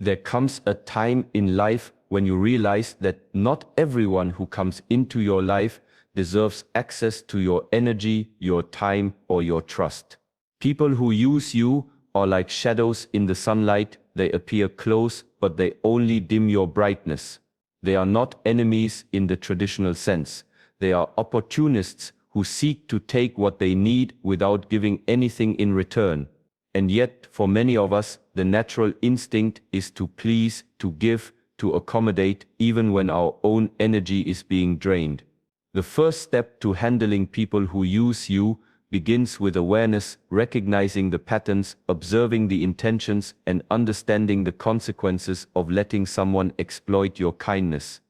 There comes a time in life when you realize that not everyone who comes into your life deserves access to your energy, your time, or your trust. People who use you are like shadows in the sunlight. They appear close, but they only dim your brightness. They are not enemies in the traditional sense. They are opportunists who seek to take what they need without giving anything in return. And yet, for many of us, the natural instinct is to please, to give, to accommodate, even when our own energy is being drained. The first step to handling people who use you begins with awareness, recognizing the patterns, observing the intentions, and understanding the consequences of letting someone exploit your kindness.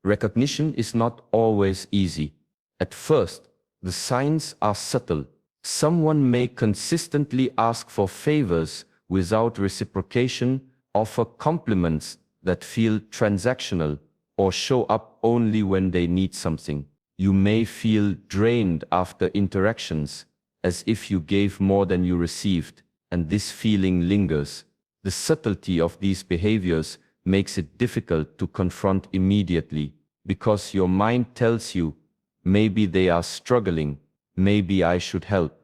Recognition is not always easy. At first, the signs are subtle. Someone may consistently ask for favors without reciprocation, offer compliments that feel transactional, or show up only when they need something. You may feel drained after interactions, as if you gave more than you received, and this feeling lingers. The subtlety of these behaviors makes it difficult to confront immediately, because your mind tells you, maybe they are struggling, maybe I should help,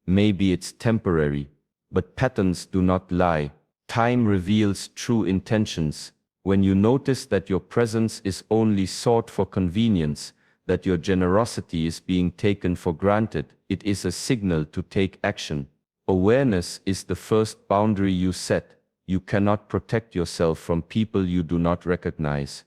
maybe it's temporary. But patterns do not lie. Time reveals true intentions. When you notice that your presence is only sought for convenience, that your generosity is being taken for granted, it is a signal to take action. Awareness is the first boundary you set. You cannot protect yourself from people you do not recognize.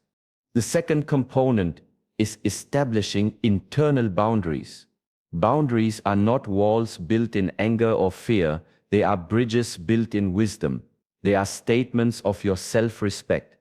The second component is establishing internal boundaries. Boundaries are not walls built in anger or fear, they are bridges built in wisdom. They are statements of your self-respect,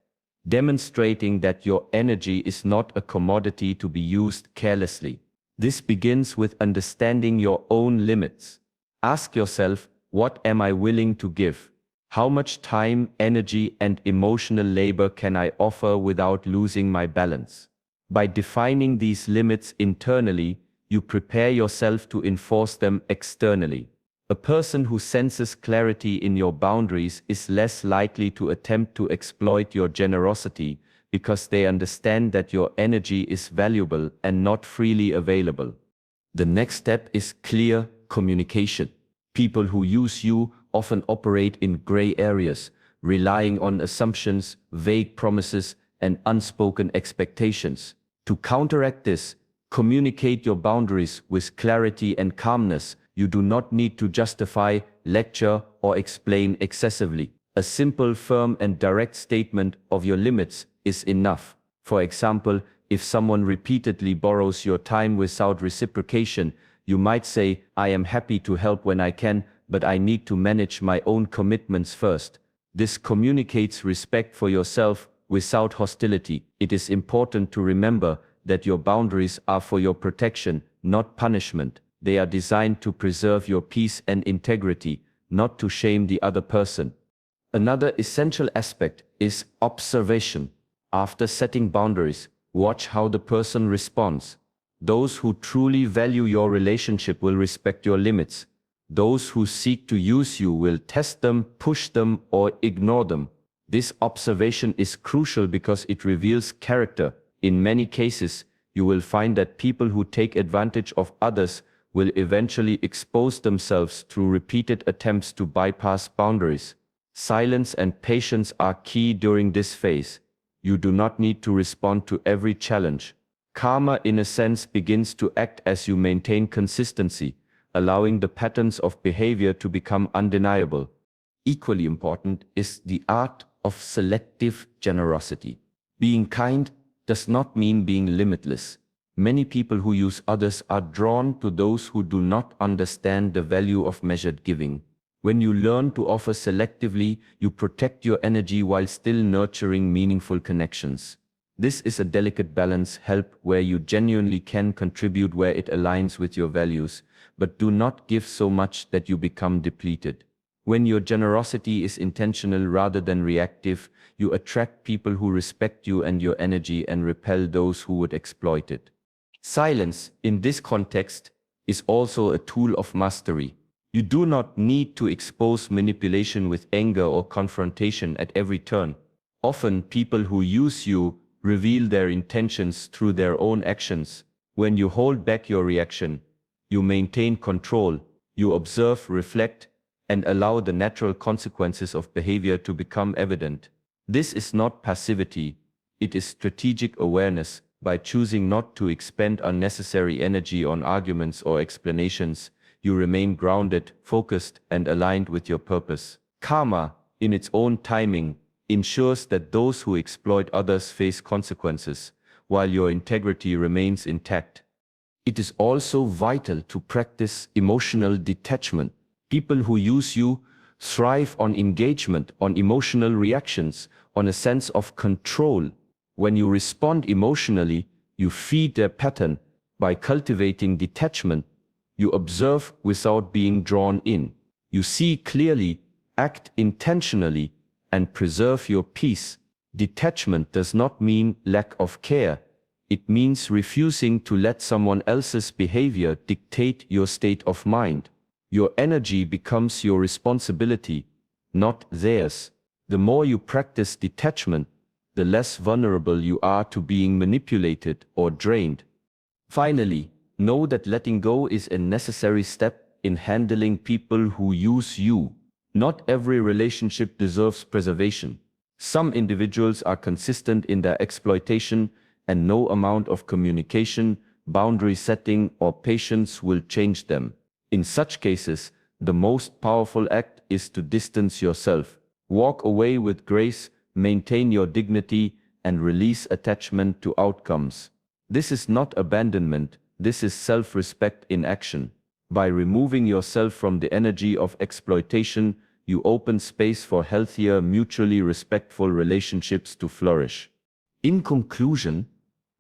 demonstrating that your energy is not a commodity to be used carelessly. This begins with understanding your own limits. Ask yourself, what am I willing to give? How much time, energy, and emotional labor can I offer without losing my balance? By defining these limits internally, you prepare yourself to enforce them externally. A person who senses clarity in your boundaries is less likely to attempt to exploit your generosity because they understand that your energy is valuable and not freely available. The next step is clear communication. People who use you often operate in gray areas, relying on assumptions, vague promises, and unspoken expectations. To counteract this, communicate your boundaries with clarity and calmness. You do not need to justify, lecture, or explain excessively. A simple, firm, and direct statement of your limits is enough. For example, if someone repeatedly borrows your time without reciprocation, you might say, I am happy to help when I can, but I need to manage my own commitments first. This communicates respect for yourself without hostility. It is important to remember that your boundaries are for your protection, not punishment. They are designed to preserve your peace and integrity, not to shame the other person. Another essential aspect is observation. After setting boundaries, watch how the person responds. Those who truly value your relationship will respect your limits. Those who seek to use you will test them, push them, or ignore them. This observation is crucial because it reveals character. In many cases, you will find that people who take advantage of others will eventually expose themselves through repeated attempts to bypass boundaries. Silence and patience are key during this phase. You do not need to respond to every challenge. Karma, in a sense, begins to act as you maintain consistency, allowing the patterns of behavior to become undeniable. Equally important is the art of selective generosity. Being kind does not mean being limitless. Many people who use others are drawn to those who do not understand the value of measured giving. When you learn to offer selectively, you protect your energy while still nurturing meaningful connections. This is a delicate balance. Help where you genuinely can, contribute where it aligns with your values, but do not give so much that you become depleted. When your generosity is intentional rather than reactive, you attract people who respect you and your energy and repel those who would exploit it. Silence, in this context, is also a tool of mastery. You do not need to expose manipulation with anger or confrontation at every turn. Often, people who use you reveal their intentions through their own actions. When you hold back your reaction, you maintain control, you observe, reflect, and allow the natural consequences of behavior to become evident. This is not passivity, it is strategic awareness. By choosing not to expend unnecessary energy on arguments or explanations, you remain grounded, focused, and aligned with your purpose. Karma, in its own timing, ensures that those who exploit others face consequences, while your integrity remains intact. It is also vital to practice emotional detachment. People who use you thrive on engagement, on emotional reactions, on a sense of control. When you respond emotionally, you feed their pattern. By cultivating detachment, you observe without being drawn in. You see clearly, act intentionally, and preserve your peace. Detachment does not mean lack of care. It means refusing to let someone else's behavior dictate your state of mind. Your energy becomes your responsibility, not theirs. The more you practice detachment, the less vulnerable you are to being manipulated or drained. Finally, know that letting go is a necessary step in handling people who use you. Not every relationship deserves preservation. Some individuals are consistent in their exploitation, and no amount of communication, boundary setting, or patience will change them. In such cases, the most powerful act is to distance yourself. Walk away with grace, maintain your dignity, and release attachment to outcomes. This is not abandonment, this is self-respect in action. By removing yourself from the energy of exploitation, you open space for healthier, mutually respectful relationships to flourish. In conclusion,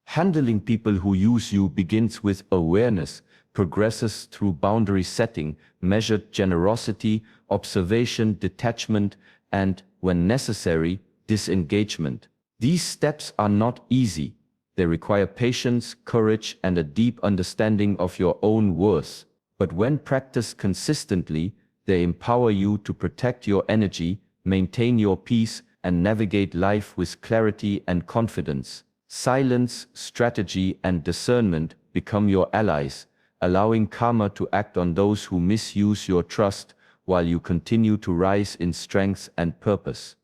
handling people who use you begins with awareness, progresses through boundary setting, measured generosity, observation, detachment, and, when necessary, disengagement. These steps are not easy. They require patience, courage, and a deep understanding of your own worth. But when practiced consistently, they empower you to protect your energy, maintain your peace, and navigate life with clarity and confidence. Silence, strategy, and discernment become your allies, allowing karma to act on those who misuse your trust, while you continue to rise in strength and purpose.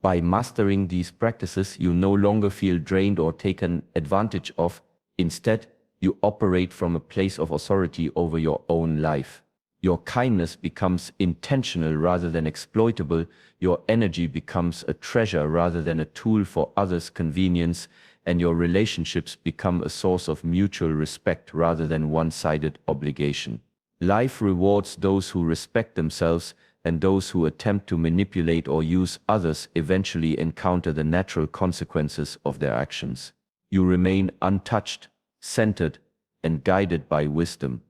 By mastering these practices, you no longer feel drained or taken advantage of. Instead, you operate from a place of authority over your own life. Your kindness becomes intentional rather than exploitable. Your energy becomes a treasure rather than a tool for others' convenience, and your relationships become a source of mutual respect rather than one-sided obligation. Life rewards those who respect themselves, and those who attempt to manipulate or use others eventually encounter the natural consequences of their actions. You remain untouched, centered, and guided by wisdom.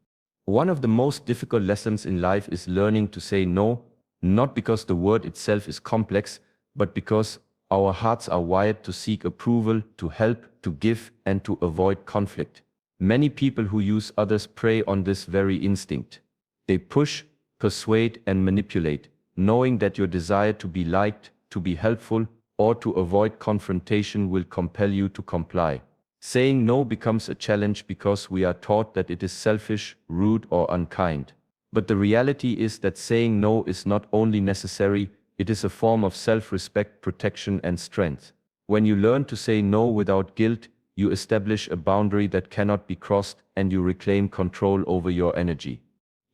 One of the most difficult lessons in life is learning to say no, not because the word itself is complex, but because our hearts are wired to seek approval, to help, to give, and to avoid conflict. Many people who use others prey on this very instinct. They push, persuade, and manipulate, knowing that your desire to be liked, to be helpful, or to avoid confrontation will compel you to comply. Saying no becomes a challenge because we are taught that it is selfish, rude, or unkind. But the reality is that saying no is not only necessary, it is a form of self-respect, protection, and strength. When you learn to say no without guilt, you establish a boundary that cannot be crossed, and you reclaim control over your energy.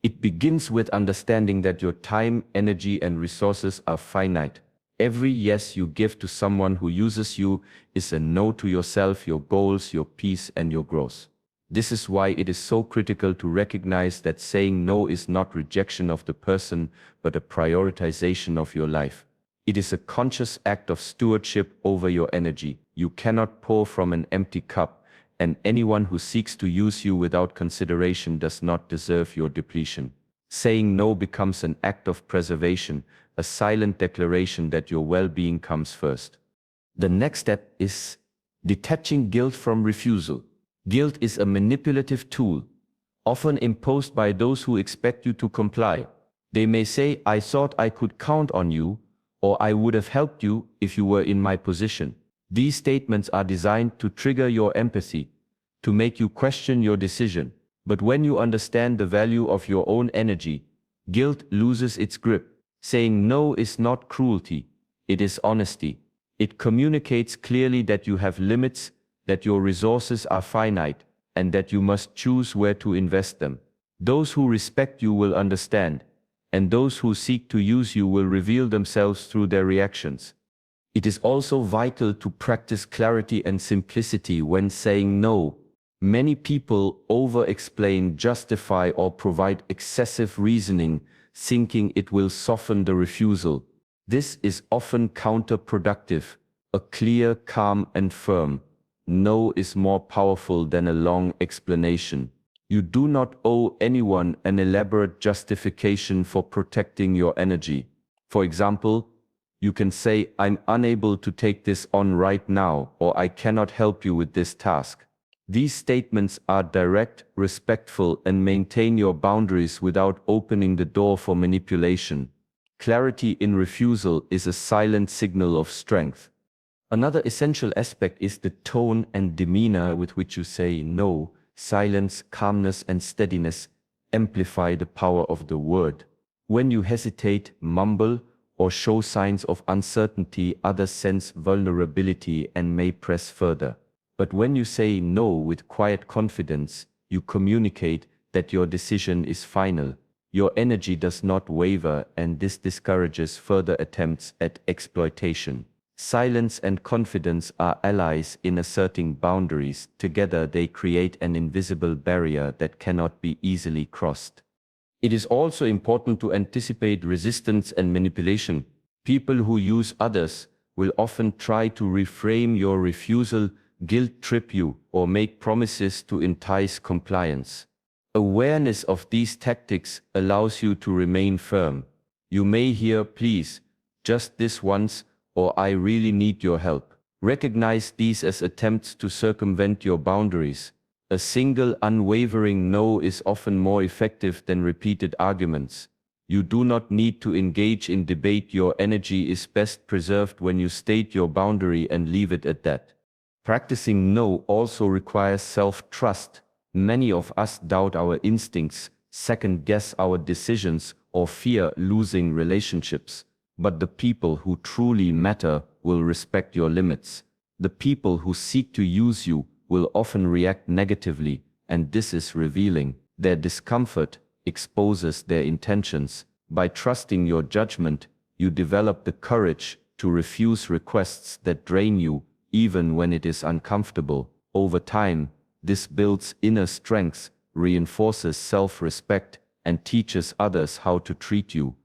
It begins with understanding that your time, energy, and resources are finite. Every yes you give to someone who uses you is a no to yourself, your goals, your peace, and your growth. This is why it is so critical to recognize that saying no is not rejection of the person, but a prioritization of your life. It is a conscious act of stewardship over your energy. You cannot pour from an empty cup, and anyone who seeks to use you without consideration does not deserve your depletion. Saying no becomes an act of preservation, a silent declaration that your well-being comes first. The next step is detaching guilt from refusal. Guilt is a manipulative tool, often imposed by those who expect you to comply. They may say, "I thought I could count on you," or "I would have helped you if you were in my position." These statements are designed to trigger your empathy, to make you question your decision. But when you understand the value of your own energy, guilt loses its grip. Saying no is not cruelty, it is honesty. It communicates clearly that you have limits, that your resources are finite, and that you must choose where to invest them. Those who respect you will understand, and those who seek to use you will reveal themselves through their reactions. It is also vital to practice clarity and simplicity when saying no. Many people over-explain, justify, or provide excessive reasoning, thinking it will soften the refusal. This is often counterproductive. A clear, calm, and firm no is more powerful than a long explanation. You do not owe anyone an elaborate justification for protecting your energy. For example, you can say, "I'm unable to take this on right now," or "I cannot help you with this task." These statements are direct, respectful, and maintain your boundaries without opening the door for manipulation. Clarity in refusal is a silent signal of strength. Another essential aspect is the tone and demeanor with which you say no. Silence, calmness, and steadiness amplify the power of the word. When you hesitate, mumble, or show signs of uncertainty, others sense vulnerability and may press further. But when you say no with quiet confidence, you communicate that your decision is final. Your energy does not waver, and this discourages further attempts at exploitation. Silence and confidence are allies in asserting boundaries. Together they create an invisible barrier that cannot be easily crossed. It is also important to anticipate resistance and manipulation. People who use others will often try to reframe your refusal, guilt-trip you, or make promises to entice compliance. Awareness of these tactics allows you to remain firm. You may hear, "Please, just this once," or "I really need your help." Recognize these as attempts to circumvent your boundaries. A single unwavering no is often more effective than repeated arguments. You do not need to engage in debate. Your energy is best preserved when you state your boundary and leave it at that. Practicing no also requires self-trust. Many of us doubt our instincts, second-guess our decisions, or fear losing relationships. But the people who truly matter will respect your limits. The people who seek to use you will often react negatively, and this is revealing. Their discomfort exposes their intentions. By trusting your judgment, you develop the courage to refuse requests that drain you, even when it is uncomfortable. Over time, this builds inner strength, reinforces self-respect, and teaches others how to treat you.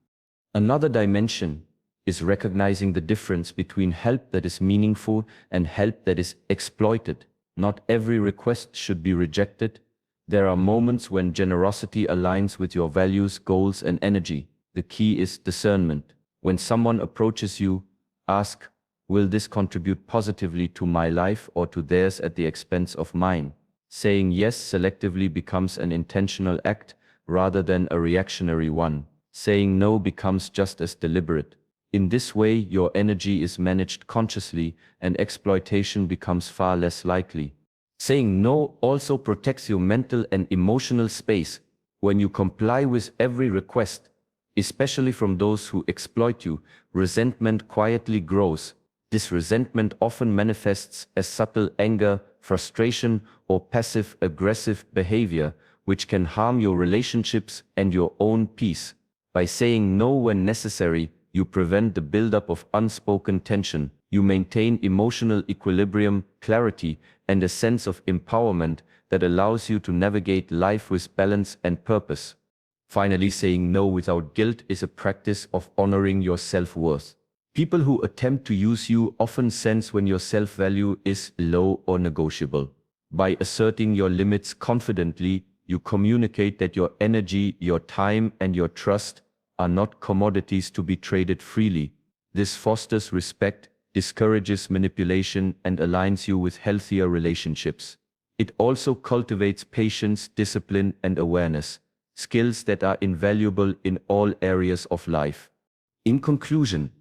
Another dimension is recognizing the difference between help that is meaningful and help that is exploited. Not every request should be rejected. There are moments when generosity aligns with your values, goals, and energy. The key is discernment. When someone approaches you, ask, "Will this contribute positively to my life or to theirs at the expense of mine?" Saying yes selectively becomes an intentional act rather than a reactionary one. Saying no becomes just as deliberate. In this way, your energy is managed consciously and exploitation becomes far less likely. Saying no also protects your mental and emotional space. When you comply with every request, especially from those who exploit you, resentment quietly grows. This resentment often manifests as subtle anger, frustration, or passive-aggressive behavior, which can harm your relationships and your own peace. By saying no when necessary, you prevent the buildup of unspoken tension. You maintain emotional equilibrium, clarity, and a sense of empowerment that allows you to navigate life with balance and purpose. Finally, saying no without guilt is a practice of honoring your self-worth. People who attempt to use you often sense when your self-value is low or negotiable. By asserting your limits confidently, you communicate that your energy, your time, and your trust are not commodities to be traded freely. This fosters respect, discourages manipulation, and aligns you with healthier relationships. It also cultivates patience, discipline, and awareness. skills that are invaluable in all areas of life. In conclusion,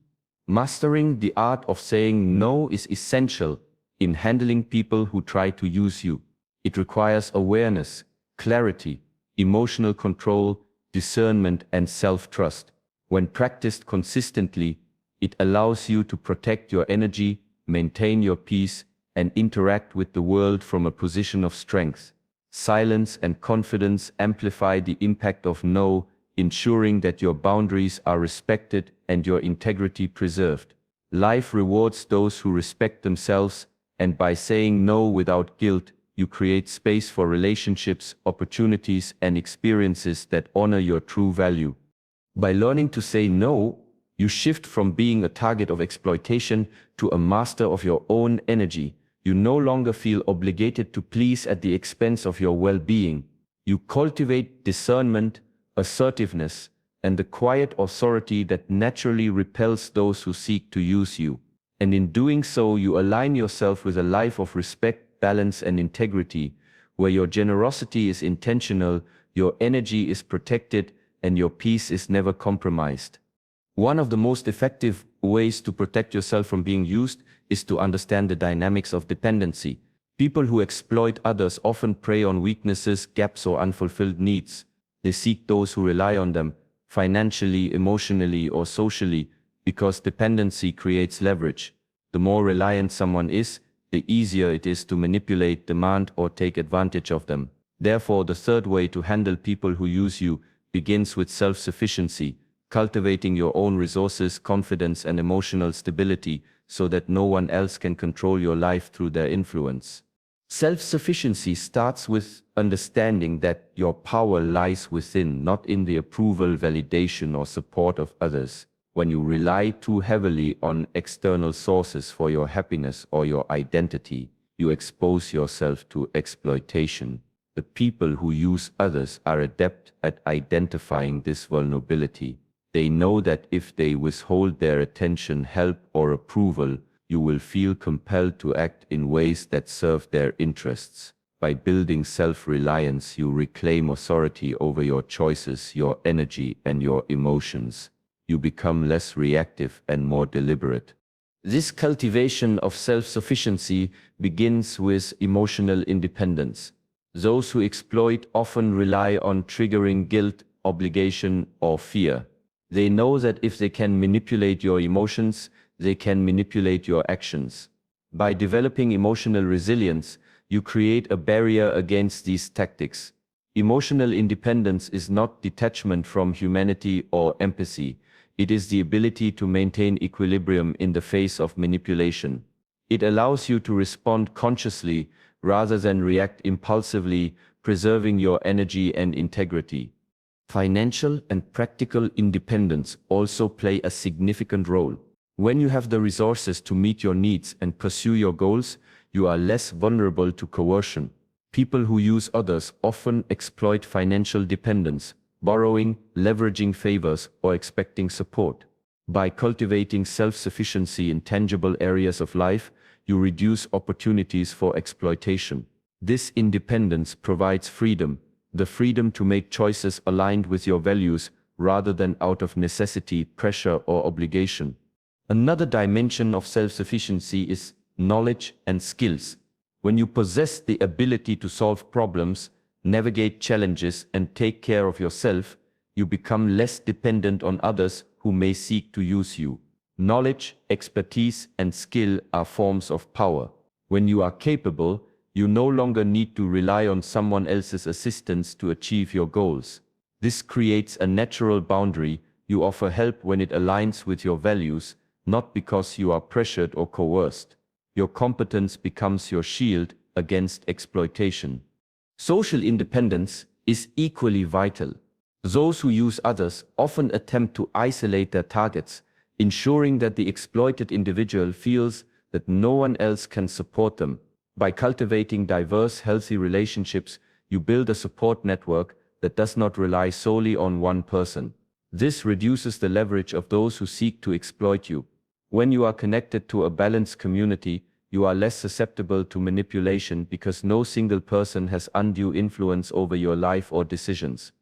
mastering the art of saying no is essential in handling people who try to use you. It requires awareness, clarity, emotional control, discernment, and self-trust. When practiced consistently, it allows you to protect your energy, maintain your peace, and interact with the world from a position of strength. Silence and confidence amplify the impact of no, ensuring that your boundaries are respected and your integrity preserved. Life rewards those who respect themselves, and by saying no without guilt, you create space for relationships, opportunities, and experiences that honor your true value. By learning to say no, you shift from being a target of exploitation to a master of your own energy. You no longer feel obligated to please at the expense of your well-being. You cultivate discernment, assertiveness, and the quiet authority that naturally repels those who seek to use you. And in doing so, you align yourself with a life of respect, balance, and integrity, where your generosity is intentional, your energy is protected, and your peace is never compromised. One of the most effective ways to protect yourself from being used is to understand the dynamics of dependency. People who exploit others often prey on weaknesses, gaps, or unfulfilled needs. They seek those who rely on them, financially, emotionally, or socially, because dependency creates leverage. The more reliant someone is, the easier it is to manipulate, demand, or take advantage of them. Therefore, the third way to handle people who use you begins with self-sufficiency, cultivating your own resources, confidence, and emotional stability so that no one else can control your life through their influence. Self-sufficiency starts with understanding that your power lies within, not in the approval, validation, or support of others. When you rely too heavily on external sources for your happiness or your identity, you expose yourself to exploitation. The people who use others are adept at identifying this vulnerability. They know that if they withhold their attention, help, or approval, you will feel compelled to act in ways that serve their interests. By building self-reliance, you reclaim authority over your choices, your energy, and your emotions. You become less reactive and more deliberate. This cultivation of self-sufficiency begins with emotional independence. Those who exploit often rely on triggering guilt, obligation, or fear. They know that if they can manipulate your emotions, they can manipulate your actions. By developing emotional resilience, you create a barrier against these tactics. Emotional independence is not detachment from humanity or empathy. It is the ability to maintain equilibrium in the face of manipulation. It allows you to respond consciously rather than react impulsively, preserving your energy and integrity. Financial and practical independence also play a significant role. When you have the resources to meet your needs and pursue your goals, you are less vulnerable to coercion. People who use others often exploit financial dependence, borrowing, leveraging favors, or expecting support. By cultivating self-sufficiency in tangible areas of life, you reduce opportunities for exploitation. This independence provides freedom, the freedom to make choices aligned with your values rather than out of necessity, pressure, or obligation. Another dimension of self-sufficiency is knowledge and skills. When you possess the ability to solve problems, navigate challenges, and take care of yourself, you become less dependent on others who may seek to use you. Knowledge, expertise, and skill are forms of power. When you are capable, you no longer need to rely on someone else's assistance to achieve your goals. This creates a natural boundary. You offer help when it aligns with your values, not because you are pressured or coerced. Your competence becomes your shield against exploitation. Social independence is equally vital. Those who use others often attempt to isolate their targets, ensuring that the exploited individual feels that no one else can support them. By cultivating diverse, healthy relationships, you build a support network that does not rely solely on one person. This reduces the leverage of those who seek to exploit you. When you are connected to a balanced community, you are less susceptible to manipulation because no single person has undue influence over your life or decisions.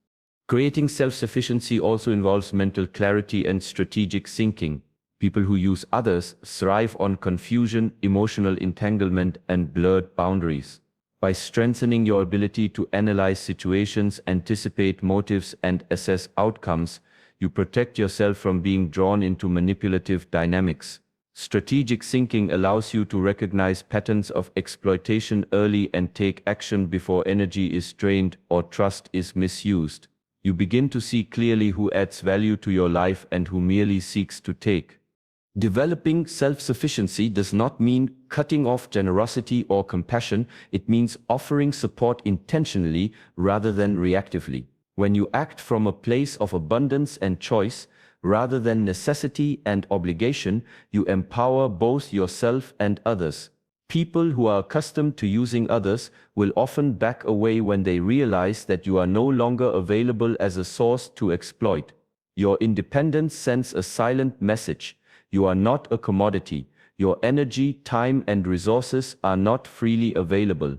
Creating self-sufficiency also involves mental clarity and strategic thinking. People who use others thrive on confusion, emotional entanglement, and blurred boundaries. By strengthening your ability to analyze situations, anticipate motives, and assess outcomes, you protect yourself from being drawn into manipulative dynamics. Strategic thinking allows you to recognize patterns of exploitation early and take action before energy is drained or trust is misused. You begin to see clearly who adds value to your life and who merely seeks to take. Developing self-sufficiency does not mean cutting off generosity or compassion. It means offering support intentionally rather than reactively. When you act from a place of abundance and choice, rather than necessity and obligation, you empower both yourself and others. People who are accustomed to using others will often back away when they realize that you are no longer available as a source to exploit. Your independence sends a silent message. You are not a commodity. Your energy, time, and resources are not freely available.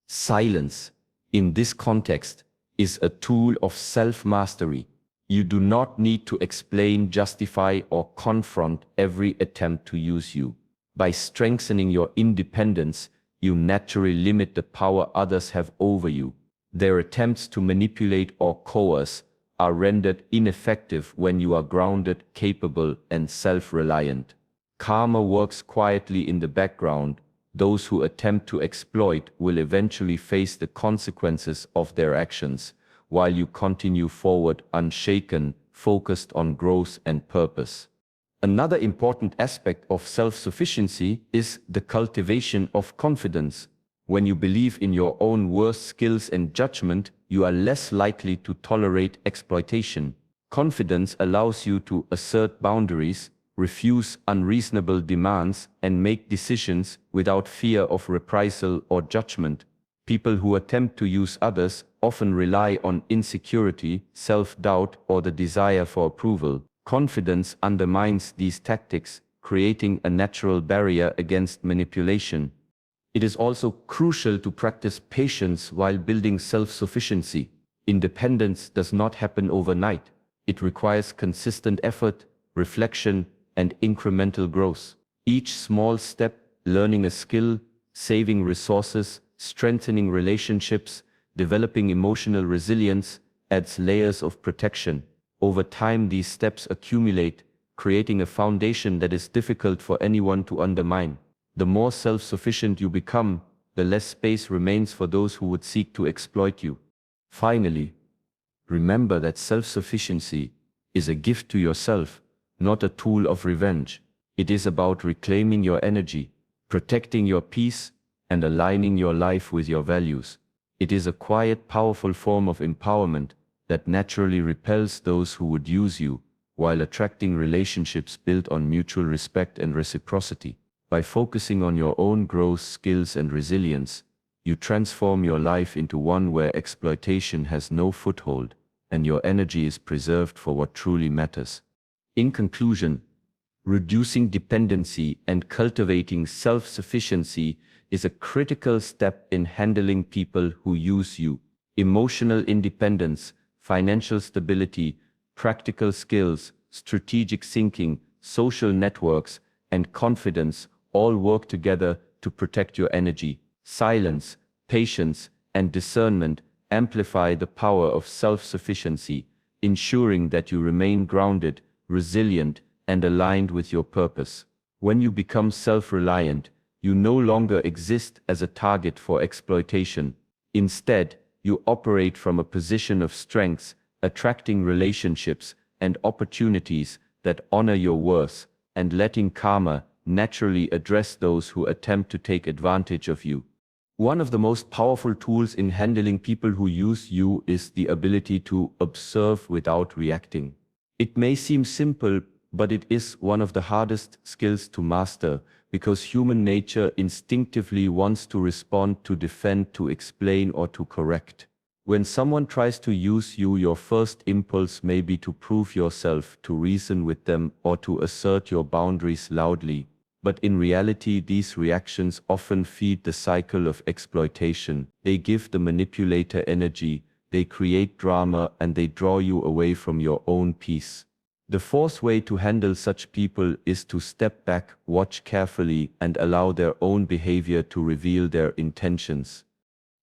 Silence, in this context, is a tool of self-mastery. You do not need to explain, justify, or confront every attempt to use you. By strengthening your independence, you naturally limit the power others have over you. Their attempts to manipulate or coerce are rendered ineffective when you are grounded, capable, and self-reliant. Karma works quietly in the background. Those who attempt to exploit will eventually face the consequences of their actions, while you continue forward unshaken, focused on growth and purpose. Another important aspect of self-sufficiency is the cultivation of confidence. When you believe in your own worth, skills, and judgment, you are less likely to tolerate exploitation. Confidence allows you to assert boundaries, refuse unreasonable demands, and make decisions without fear of reprisal or judgment. People who attempt to use others often rely on insecurity, self-doubt, or the desire for approval. Confidence undermines these tactics, creating a natural barrier against manipulation. It is also crucial to practice patience while building self-sufficiency. Independence does not happen overnight. It requires consistent effort, reflection, and incremental growth. Each small step, learning a skill, saving resources, strengthening relationships, developing emotional resilience, adds layers of protection. Over time, these steps accumulate, creating a foundation that is difficult for anyone to undermine. The more self-sufficient you become, the less space remains for those who would seek to exploit you. Finally, remember that self-sufficiency is a gift to yourself, not a tool of revenge. It is about reclaiming your energy, protecting your peace, and aligning your life with your values. It is a quiet, powerful form of empowerment that naturally repels those who would use you, while attracting relationships built on mutual respect and reciprocity. By focusing on your own growth, skills, and resilience, you transform your life into one where exploitation has no foothold, and your energy is preserved for what truly matters. In conclusion, reducing dependency and cultivating self-sufficiency is a critical step in handling people who use you. Emotional independence, financial stability, practical skills, strategic thinking, social networks, and confidence all work together to protect your energy. Silence, patience, and discernment amplify the power of self-sufficiency, ensuring that you remain grounded, resilient, and aligned with your purpose. When you become self-reliant, you no longer exist as a target for exploitation. Instead, you operate from a position of strength, attracting relationships and opportunities that honor your worth, and letting karma naturally address those who attempt to take advantage of you. One of the most powerful tools in handling people who use you is the ability to observe without reacting. It may seem simple, but it is one of the hardest skills to master, because human nature instinctively wants to respond, to defend, to explain, or to correct. When someone tries to use you, your first impulse may be to prove yourself, to reason with them, or to assert your boundaries loudly. But in reality, these reactions often feed the cycle of exploitation. They give the manipulator energy, they create drama, and they draw you away from your own peace. The fourth way to handle such people is to step back, watch carefully, and allow their own behavior to reveal their intentions.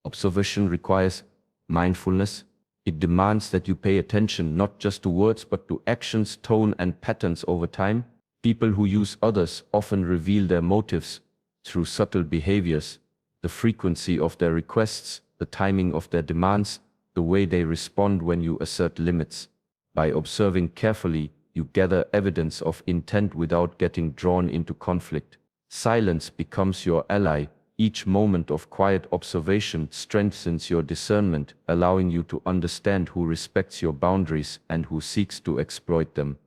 Observation requires mindfulness. It demands that you pay attention not just to words but to actions, tone, and patterns over time. People who use others often reveal their motives through subtle behaviors, the frequency of their requests, the timing of their demands, the way they respond when you assert limits. By observing carefully, you gather evidence of intent without getting drawn into conflict. Silence becomes your ally. Each moment of quiet observation strengthens your discernment, allowing you to understand who respects your boundaries and who seeks to exploit them.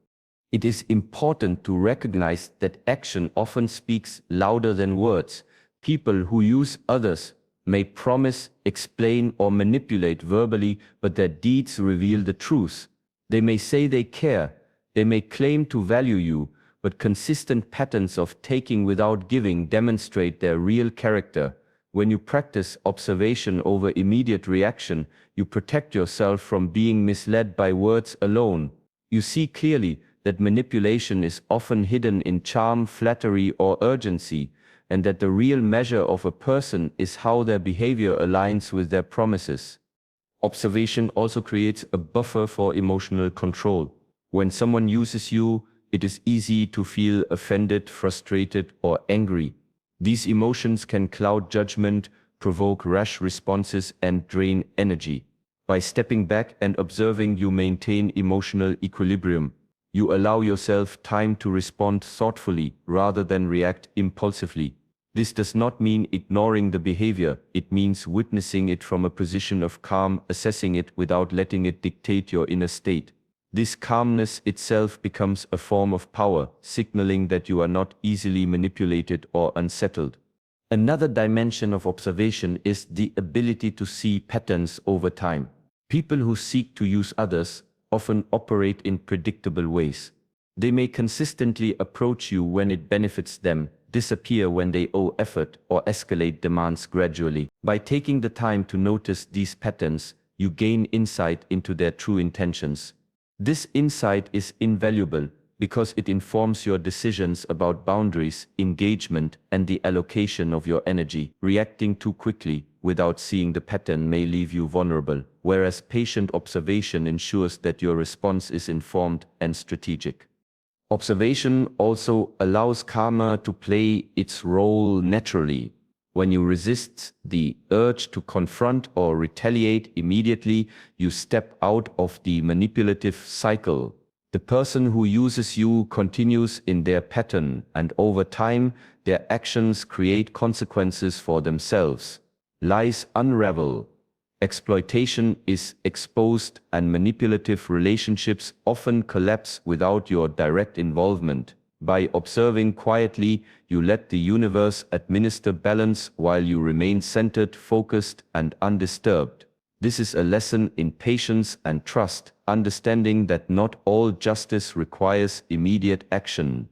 It is important to recognize that action often speaks louder than words. People who use others may promise, explain, or manipulate verbally, but their deeds reveal the truth. They may say they care, they may claim to value you, but consistent patterns of taking without giving demonstrate their real character. When you practice observation over immediate reaction, you protect yourself from being misled by words alone. You see clearly that manipulation is often hidden in charm, flattery, or urgency, and that the real measure of a person is how their behavior aligns with their promises. Observation also creates a buffer for emotional control. When someone uses you, it is easy to feel offended, frustrated, or angry. These emotions can cloud judgment, provoke rash responses, and drain energy. By stepping back and observing, you maintain emotional equilibrium. You allow yourself time to respond thoughtfully rather than react impulsively. This does not mean ignoring the behavior, it means witnessing it from a position of calm, assessing it without letting it dictate your inner state. This calmness itself becomes a form of power, signaling that you are not easily manipulated or unsettled. Another dimension of observation is the ability to see patterns over time. People who seek to use others often operate in predictable ways. They may consistently approach you when it benefits them, disappear when they owe effort, or escalate demands gradually. By taking the time to notice these patterns, you gain insight into their true intentions. This insight is invaluable because it informs your decisions about boundaries, engagement, and the allocation of your energy. Reacting too quickly without seeing the pattern may leave you vulnerable, whereas patient observation ensures that your response is informed and strategic. Observation also allows karma to play its role naturally. When you resist the urge to confront or retaliate immediately, you step out of the manipulative cycle. The person who uses you continues in their pattern, and over time, their actions create consequences for themselves. Lies unravel. Exploitation is exposed, and manipulative relationships often collapse without your direct involvement. By observing quietly, you let the universe administer balance while you remain centered, focused, and undisturbed. This is a lesson in patience and trust, understanding that not all justice requires immediate action.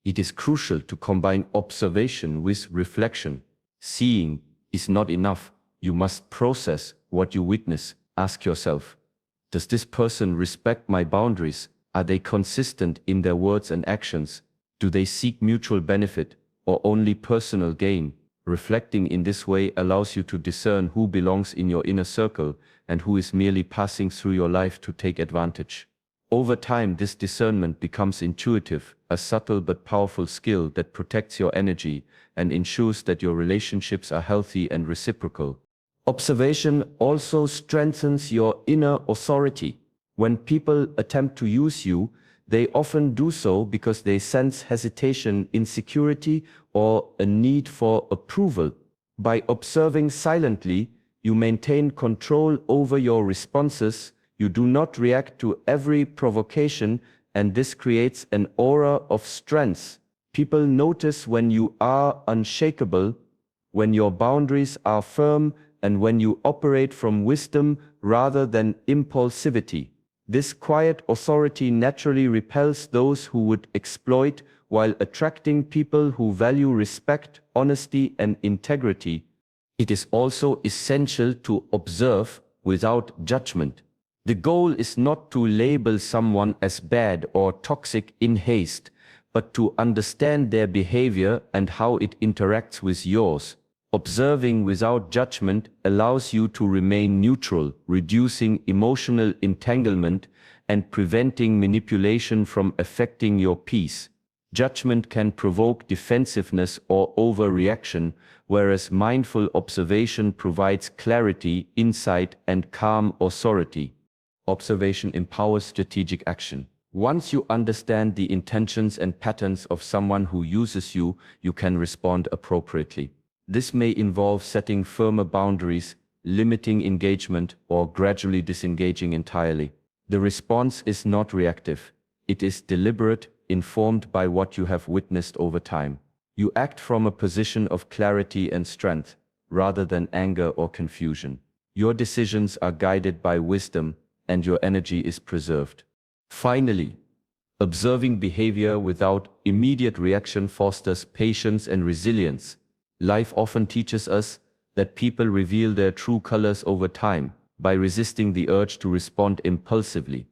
It is crucial to combine observation with reflection. Seeing is not enough. You must process what you witness. Ask yourself, does this person respect my boundaries? Are they consistent in their words and actions? Do they seek mutual benefit or only personal gain? Reflecting in this way allows you to discern who belongs in your inner circle and who is merely passing through your life to take advantage. Over time, this discernment becomes intuitive, a subtle but powerful skill that protects your energy and ensures that your relationships are healthy and reciprocal. Observation also strengthens your inner authority. When people attempt to use you, they often do so because they sense hesitation, insecurity, or a need for approval. By observing silently, you maintain control over your responses. You do not react to every provocation, and this creates an aura of strength. People notice when you are unshakable, when your boundaries are firm, and when you operate from wisdom rather than impulsivity. This quiet authority naturally repels those who would exploit, while attracting people who value respect, honesty, and integrity. It is also essential to observe without judgment. The goal is not to label someone as bad or toxic in haste, but to understand their behavior and how it interacts with yours. Observing without judgment allows you to remain neutral, reducing emotional entanglement and preventing manipulation from affecting your peace. Judgment can provoke defensiveness or overreaction, whereas mindful observation provides clarity, insight, and calm authority. Observation empowers strategic action. Once you understand the intentions and patterns of someone who uses you, you can respond appropriately. This may involve setting firmer boundaries, limiting engagement, or gradually disengaging entirely. The response is not reactive. It is deliberate, informed by what you have witnessed over time. You act from a position of clarity and strength, rather than anger or confusion. Your decisions are guided by wisdom, and your energy is preserved. Finally, observing behavior without immediate reaction fosters patience and resilience. Life often teaches us that people reveal their true colors over time by resisting the urge to respond impulsively.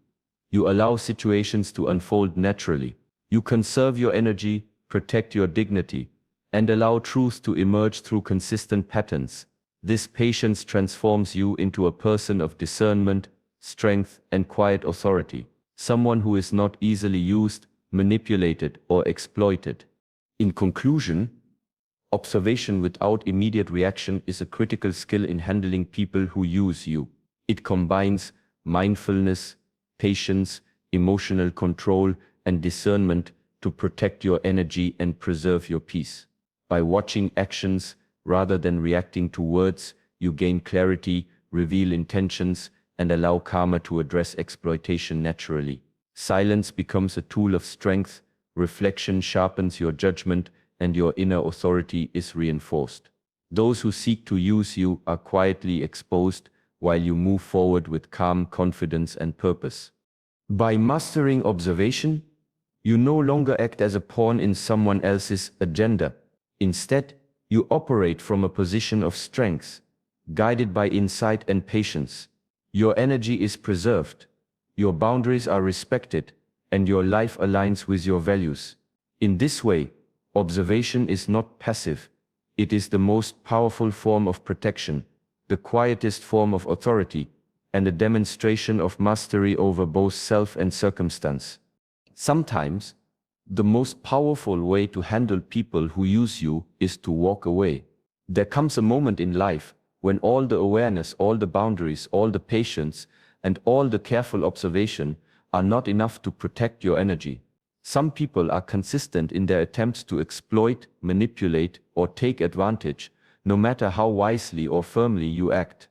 You allow situations to unfold naturally. You conserve your energy, protect your dignity, and allow truth to emerge through consistent patterns. This patience transforms you into a person of discernment, strength, and quiet authority, someone who is not easily used, manipulated, or exploited. In conclusion, observation without immediate reaction is a critical skill in handling people who use you. It combines mindfulness, patience, emotional control, and discernment to protect your energy and preserve your peace. By watching actions rather than reacting to words, you gain clarity, reveal intentions, and allow karma to address exploitation naturally. Silence becomes a tool of strength, reflection sharpens your judgment, and your inner authority is reinforced. Those who seek to use you are quietly exposed, while you move forward with calm confidence and purpose. By mastering observation, you no longer act as a pawn in someone else's agenda. Instead, you operate from a position of strength, guided by insight and patience. Your energy is preserved, your boundaries are respected, and your life aligns with your values. In this way, observation is not passive. It is the most powerful form of protection, the quietest form of authority, and a demonstration of mastery over both self and circumstance. Sometimes, the most powerful way to handle people who use you is to walk away. There comes a moment in life when all the awareness, all the boundaries, all the patience, and all the careful observation are not enough to protect your energy. Some people are consistent in their attempts to exploit, manipulate, or take advantage, no matter how wisely or firmly you act.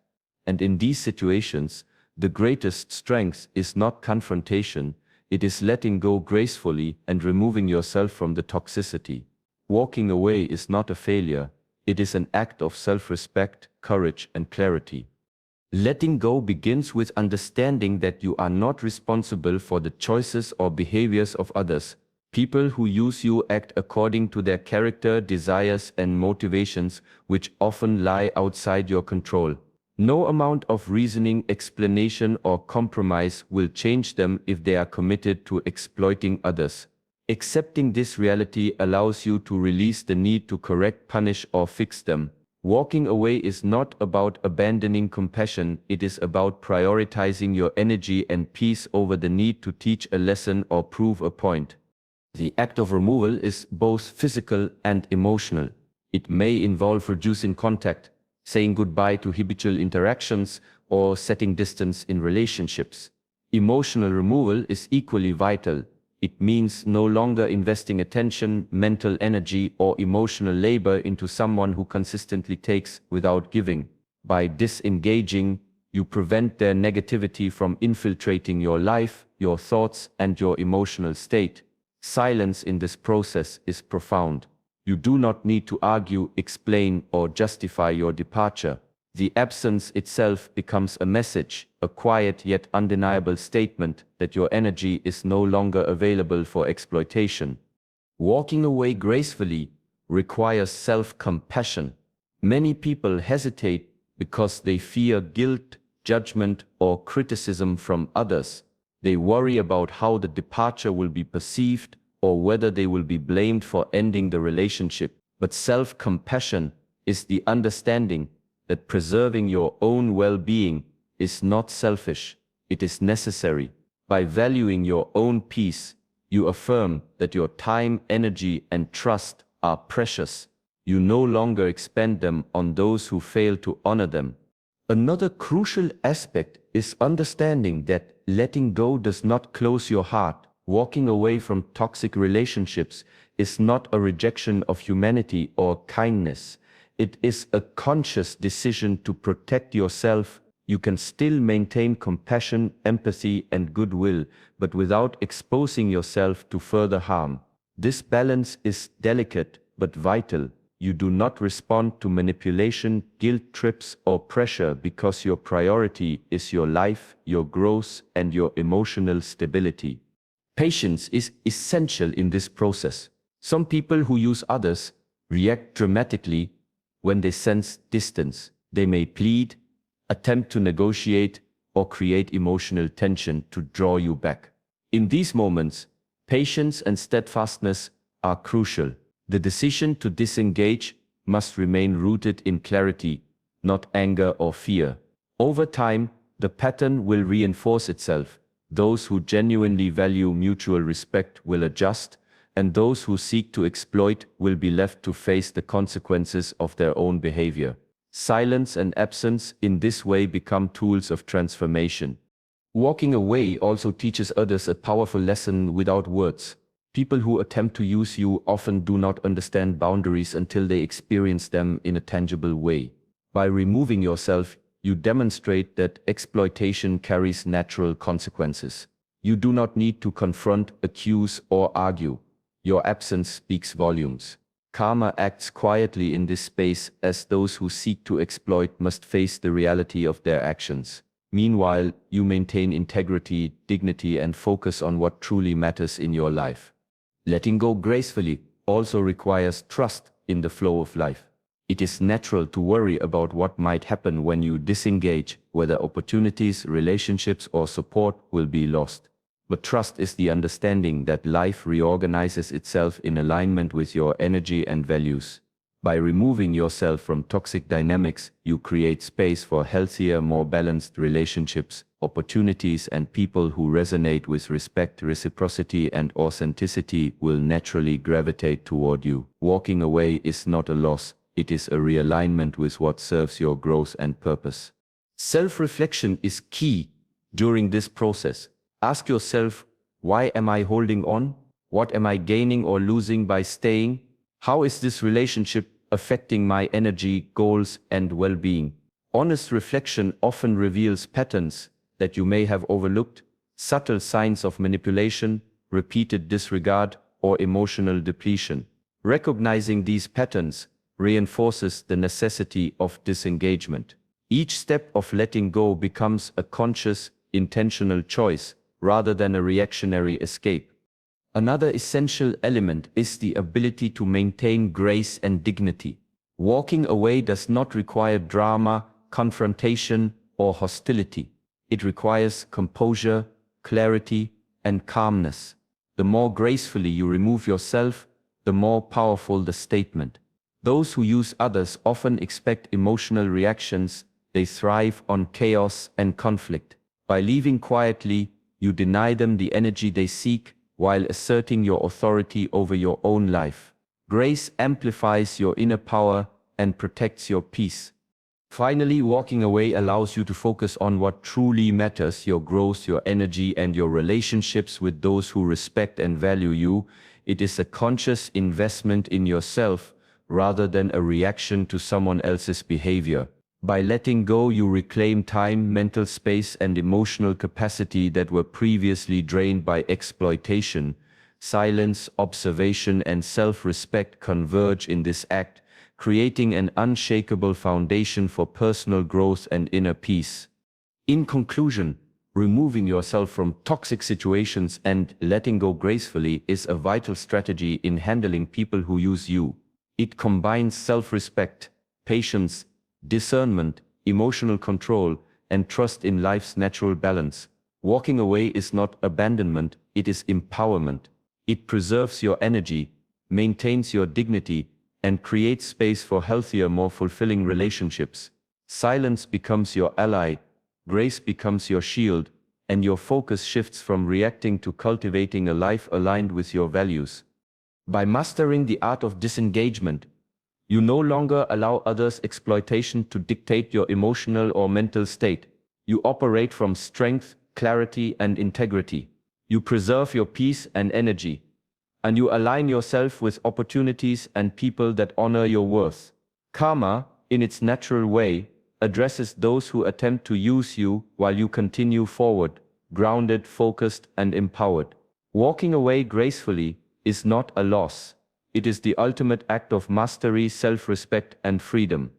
And in these situations, the greatest strength is not confrontation, it is letting go gracefully and removing yourself from the toxicity. Walking away is not a failure, it is an act of self-respect, courage, and clarity. Letting go begins with understanding that you are not responsible for the choices or behaviors of others. People who use you act according to their character, desires, and motivations, which often lie outside your control. No amount of reasoning, explanation, or compromise will change them if they are committed to exploiting others. Accepting this reality allows you to release the need to correct, punish, or fix them. Walking away is not about abandoning compassion, it is about prioritizing your energy and peace over the need to teach a lesson or prove a point. The act of removal is both physical and emotional. It may involve reducing contact, saying goodbye to habitual interactions, or setting distance in relationships. Emotional removal is equally vital. It means no longer investing attention, mental energy, or emotional labor into someone who consistently takes without giving. By disengaging, you prevent their negativity from infiltrating your life, your thoughts, and your emotional state. Silence in this process is profound. You do not need to argue, explain, or justify your departure. The absence itself becomes a message, a quiet yet undeniable statement that your energy is no longer available for exploitation. Walking away gracefully requires self-compassion. Many people hesitate because they fear guilt, judgment, or criticism from others. They worry about how the departure will be perceived or whether they will be blamed for ending the relationship. But self-compassion is the understanding that preserving your own well-being is not selfish, it is necessary. By valuing your own peace, you affirm that your time, energy, and trust are precious. You no longer expend them on those who fail to honor them. Another crucial aspect is understanding that letting go does not close your heart. Walking away from toxic relationships is not a rejection of humanity or kindness. It is a conscious decision to protect yourself. You can still maintain compassion, empathy, and goodwill, but without exposing yourself to further harm. This balance is delicate but vital. You do not respond to manipulation, guilt trips, or pressure because your priority is your life, your growth, and your emotional stability. Patience is essential in this process. Some people who use others react dramatically when they sense distance. They may plead, attempt to negotiate, or create emotional tension to draw you back. In these moments, patience and steadfastness are crucial. The decision to disengage must remain rooted in clarity, not anger or fear. Over time, the pattern will reinforce itself. Those who genuinely value mutual respect will adjust, and those who seek to exploit will be left to face the consequences of their own behavior. Silence and absence in this way become tools of transformation. Walking away also teaches others a powerful lesson without words. People who attempt to use you often do not understand boundaries until they experience them in a tangible way. By removing yourself, you demonstrate that exploitation carries natural consequences. You do not need to confront, accuse, or argue. Your absence speaks volumes. Karma acts quietly in this space, as those who seek to exploit must face the reality of their actions. Meanwhile, you maintain integrity, dignity, and focus on what truly matters in your life. Letting go gracefully also requires trust in the flow of life. It is natural to worry about what might happen when you disengage, whether opportunities, relationships, or support will be lost. But trust is the understanding that life reorganizes itself in alignment with your energy and values. By removing yourself from toxic dynamics, you create space for healthier, more balanced relationships, opportunities, and people who resonate with respect, reciprocity, and authenticity will naturally gravitate toward you. Walking away is not a loss, it is a realignment with what serves your growth and purpose. Self-reflection is key during this process. Ask yourself, why am I holding on? What am I gaining or losing by staying? How is this relationship affecting my energy, goals, and well-being? Honest reflection often reveals patterns that you may have overlooked, subtle signs of manipulation, repeated disregard, or emotional depletion. Recognizing these patterns reinforces the necessity of disengagement. Each step of letting go becomes a conscious, intentional choice rather than a reactionary escape. Another essential element is the ability to maintain grace and dignity. Walking away does not require drama, confrontation, or hostility. It requires composure, clarity, and calmness. The more gracefully you remove yourself, the more powerful the statement. Those who use others often expect emotional reactions. They thrive on chaos and conflict. By leaving quietly, you deny them the energy they seek, while asserting your authority over your own life. Grace amplifies your inner power and protects your peace. Finally, walking away allows you to focus on what truly matters: your growth, your energy, and your relationships with those who respect and value you. It is a conscious investment in yourself rather than a reaction to someone else's behavior. By letting go, you reclaim time, mental space, and emotional capacity that were previously drained by exploitation. Silence, observation, and self-respect converge in this act, creating an unshakable foundation for personal growth and inner peace. In conclusion, removing yourself from toxic situations and letting go gracefully is a vital strategy in handling people who use you. It combines self-respect, patience, discernment, emotional control, and trust in life's natural balance. Walking away is not abandonment, it is empowerment. It preserves your energy, maintains your dignity, and creates space for healthier, more fulfilling relationships. Silence becomes your ally, grace becomes your shield, and your focus shifts from reacting to cultivating a life aligned with your values. By mastering the art of disengagement, you no longer allow others' exploitation to dictate your emotional or mental state. You operate from strength, clarity, and integrity. You preserve your peace and energy, and you align yourself with opportunities and people that honor your worth. Karma, in its natural way, addresses those who attempt to use you while you continue forward, grounded, focused, and empowered. Walking away gracefully is not a loss. It is the ultimate act of mastery, self-respect, and freedom.